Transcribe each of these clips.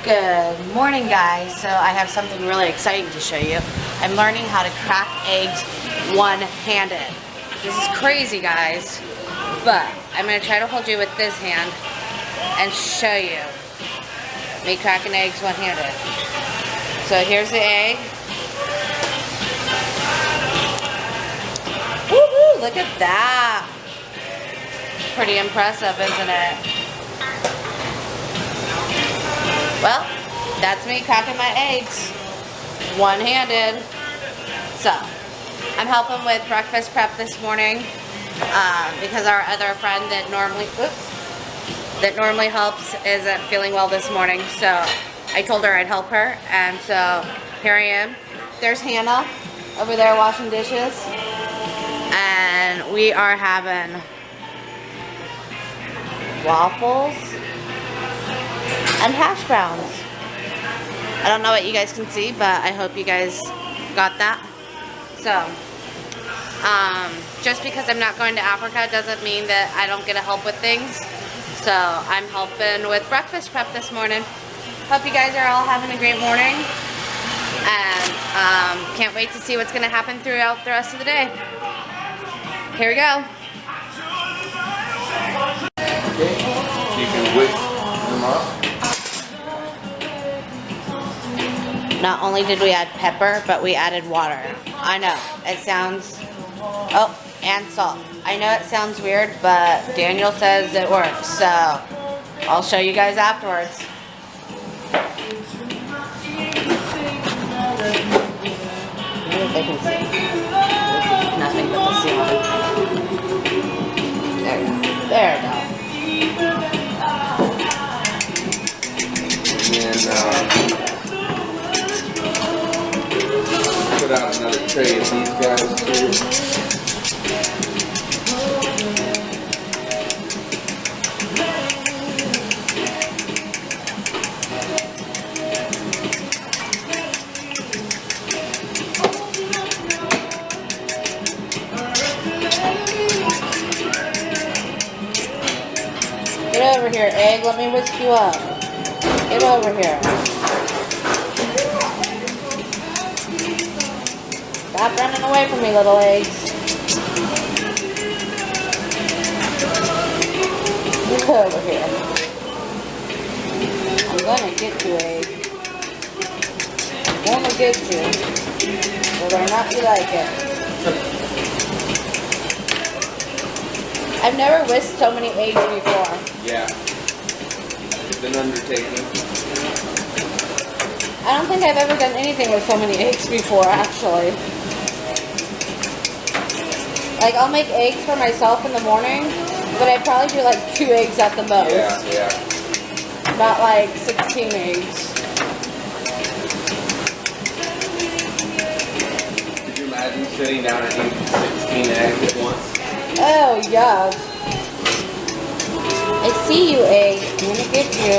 Good morning, guys. So I have something really exciting to show you. I'm learning how to crack eggs one-handed. This is crazy, guys, but I'm going to try to hold you with this hand and show you me cracking eggs one-handed. So here's the egg. Woohoo! Look at that. Pretty impressive, isn't it? Well, that's me cracking my eggs one-handed. So, I'm helping with breakfast prep this morning because our other friend that normally helps isn't feeling well this morning. So, I told her I'd help her, and so here I am. There's Hannah over there washing dishes, and we are having waffles and hash browns. I don't know what you guys can see, but I hope you guys got that. So, just because I'm not going to Africa doesn't mean that I don't get to help with things. So, I'm helping with breakfast prep this morning. Hope you guys are all having a great morning. And can't wait to see what's going to happen throughout the rest of the day. Here we go. Okay, you can whisk them up. Not only did we add pepper, but we added water. I know, it sounds, oh, and salt. I know it sounds weird, but Daniel says it works, so I'll show you guys afterwards. I don't know if they can see. Nothing but the ceiling. There we go. There we go. And put out another tray of these guys too. Get over here, egg. Let me whisk you up. Get over here. Stop running away from me, little eggs. Get over here. I'm gonna get you, egg. I'm gonna get you. Whether or not you like it. I've never whisked so many eggs before. Yeah. It's an undertaking. I don't think I've ever done anything with so many eggs before, actually. Like, I'll make eggs for myself in the morning, but I probably do like 2 eggs at the most. Yeah. Not like 16 eggs. Could you imagine sitting down and eating 16 eggs at once? Oh, yuck. I see you, egg. I'm gonna get you.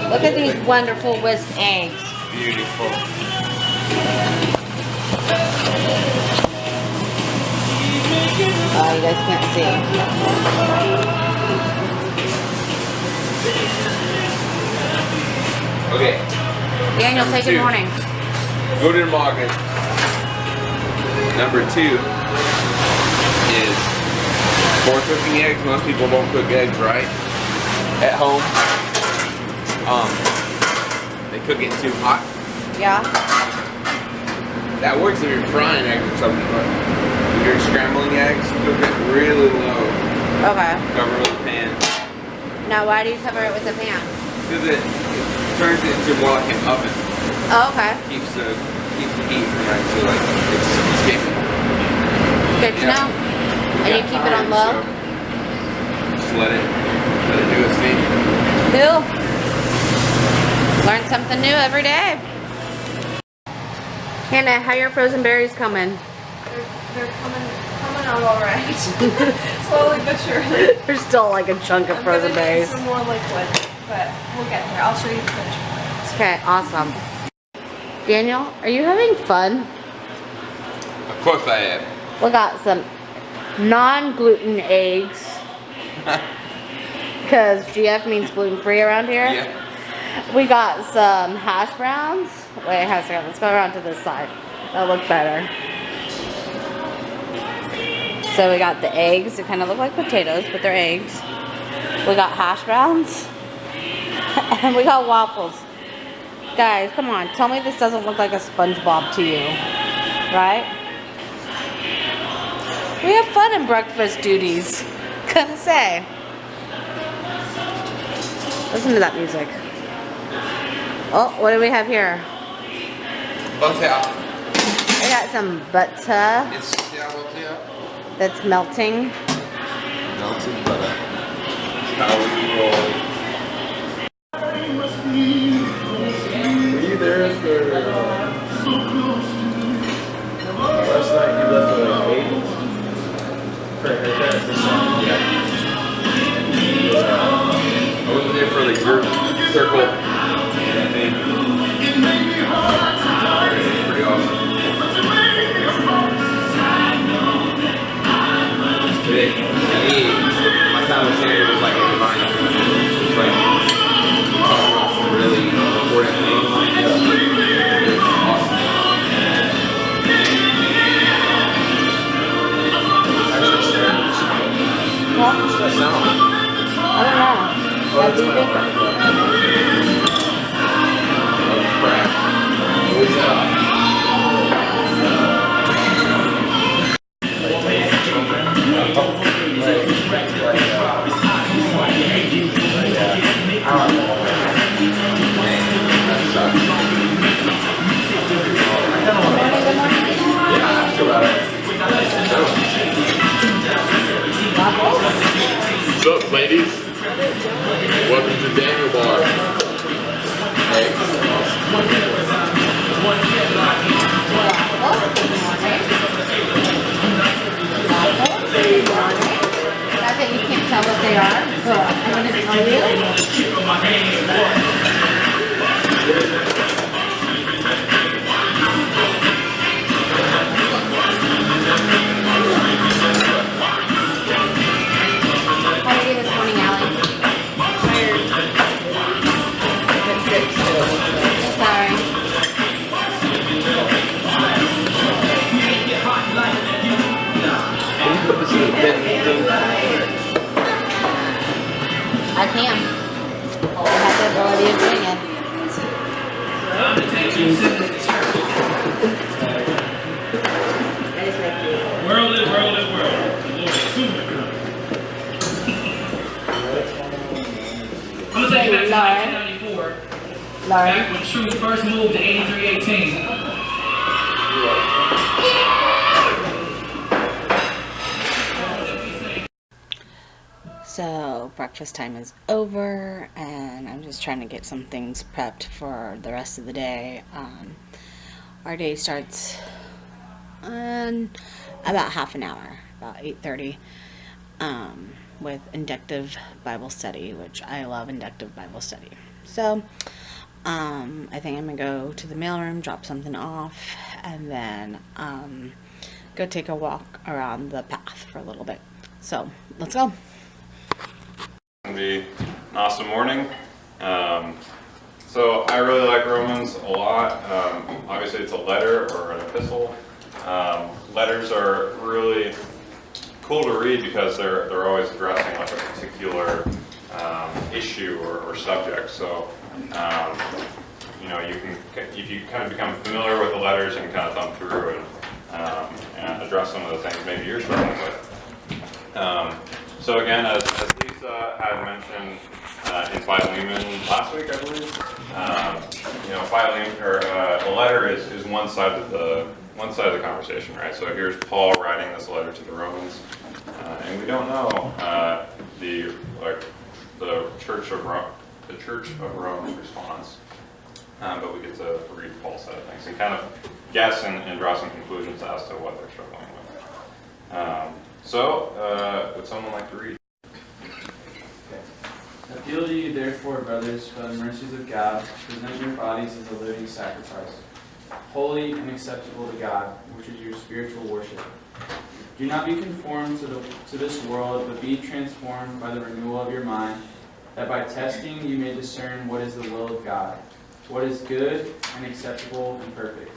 Look at these wonderful whisked eggs. Beautiful. Oh, you guys can't see. Okay. Daniel, say good morning. Guten Morgen. Number 2 is for cooking eggs. Most people don't cook eggs right at home. They cook it too hot. Yeah. That works if you're frying eggs or something, but if you're scrambling eggs, cook it really low. Okay. Cover with a pan. Now, why do you cover it with a pan? Because it turns it into more like an oven. Oh, okay. Keeps the heat from right, so like it's escaping. Good to know. And you keep it on low? So just let it do its thing. Cool. Learn something new every day. Hannah, how are your frozen berries coming? They're coming I'm alright. Slowly but surely. There's still like a chunk of frozen berries. Some more liquid, but we'll get there. I'll show you the finished product. Okay, awesome. Daniel, are you having fun? Of course I am. We got some non-gluten eggs. Because GF means gluten-free around here. Yeah. We got some hash browns. Wait, hang on a second. Let's go around to this side. That'll look better. So we got the eggs. They kind of look like potatoes, but they're eggs. We got hash browns. And we got waffles. Guys, come on. Tell me this doesn't look like a SpongeBob to you. Right? We have fun in breakfast duties. Gonna say. Listen to that music. Oh, what do we have here? Butter. I got some butter It's butter. that's melting. Melted butter. How we roll. Were you there for last night? You left at like 8 for a haircut. Yeah. I wasn't there for the group circle. Thing. It's pretty awesome. Today, my time with Sandra was like a divine. It was like some really important things. It was awesome. Actually, Sarah. What? What's that sound? I don't know. Oh, that's That's my easy. Oh, crap. What was that? What's up, ladies? Welcome to Daniel Bar. I bet you can't tell what they are. So I'm going to tell How are you this morning, Allie? Sorry. Can you put this in the bin thing? I can. I have the ability of doing it. World. The Lord is soon to come. I'm gonna take you back to 1994. Back when True first moved to 8318. So breakfast time is over and I'm just trying to get some things prepped for the rest of the day. Our day starts in about half an hour, about 8:30, with inductive Bible study, which I love inductive Bible study. So I think I'm gonna go to the mailroom, drop something off, and then go take a walk around the path for a little bit. So let's go. It's gonna be an awesome morning. So I really like Romans a lot. Obviously it's a letter or an epistle. Letters are really cool to read because they're always addressing like a particular issue or subject. So you know, you can, if you kind of become familiar with the letters, you can kind of thumb through and address some of the things maybe you're struggling with. So again, as Lisa had mentioned in Philemon last week, I believe, you know, Philemon or a letter is one side of the conversation, right? So here's Paul writing this letter to the Romans, and we don't know the Church of Rome's response, but we get to read Paul's side of things and kind of guess and draw some conclusions as to what they're struggling with. So, would someone like to read? Appeal to you, therefore, brothers, by the mercies of God, present your bodies as a living sacrifice, holy and acceptable to God, which is your spiritual worship. Do not be conformed to this world, but be transformed by the renewal of your mind, that by testing you may discern what is the will of God, what is good and acceptable and perfect.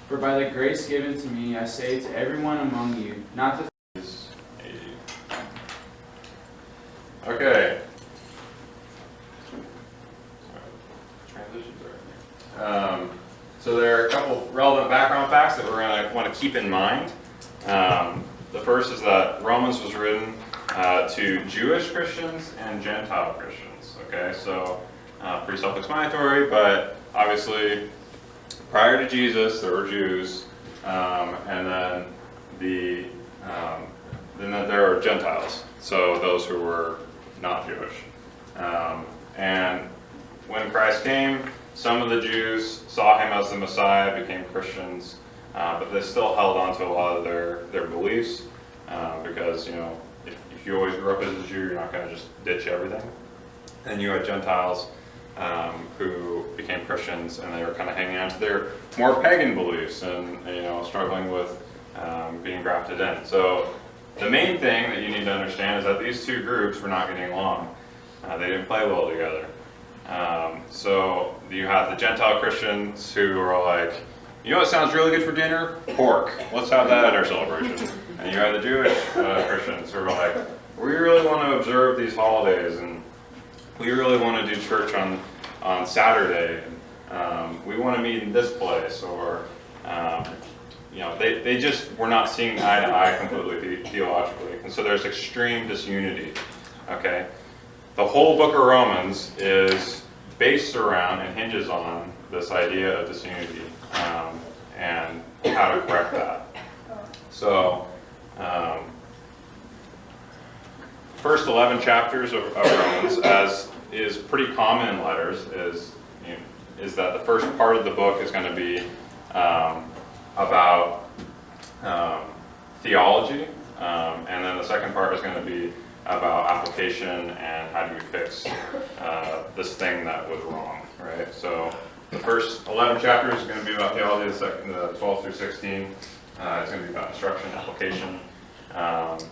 For by the grace given to me, I say to everyone among you, not to... Okay. Transitions are in here. So there are a couple relevant background facts that we're going to want to keep in mind. The first is that Romans was written to Jewish Christians and Gentile Christians. Okay, so pretty self-explanatory, but obviously prior to Jesus there were Jews, and then then there are Gentiles, so those who were not Jewish. And when Christ came, some of the Jews saw him as the Messiah, became Christians, but they still held on to a lot of their beliefs, because, you know, if you always grew up as a Jew, you're not going to just ditch everything. And you had Gentiles who became Christians, and they were kind of hanging on to their more pagan beliefs and you know, struggling with being grafted in. So the main thing that you need to understand is that these two groups were not getting along. They didn't play well together. So you have the Gentile Christians who are like, you know what sounds really good for dinner? Pork. Let's have that at our celebration. And you have the Jewish Christians who are like, we really want to observe these holidays, and we really want to do church on Saturday. We want to meet in this place, or you know, they just were not seeing eye to eye completely theologically, and so there's extreme disunity. Okay, the whole book of Romans is based around and hinges on this idea of disunity and how to correct that. So, first 11 chapters of Romans, as is pretty common in letters, is that the first part of the book is going to be about theology, and then the second part is going to be about application and how do you fix this thing that was wrong, right? So the first 11 chapters is going to be about theology, the 12 through 16 it's going to be about instruction, application, and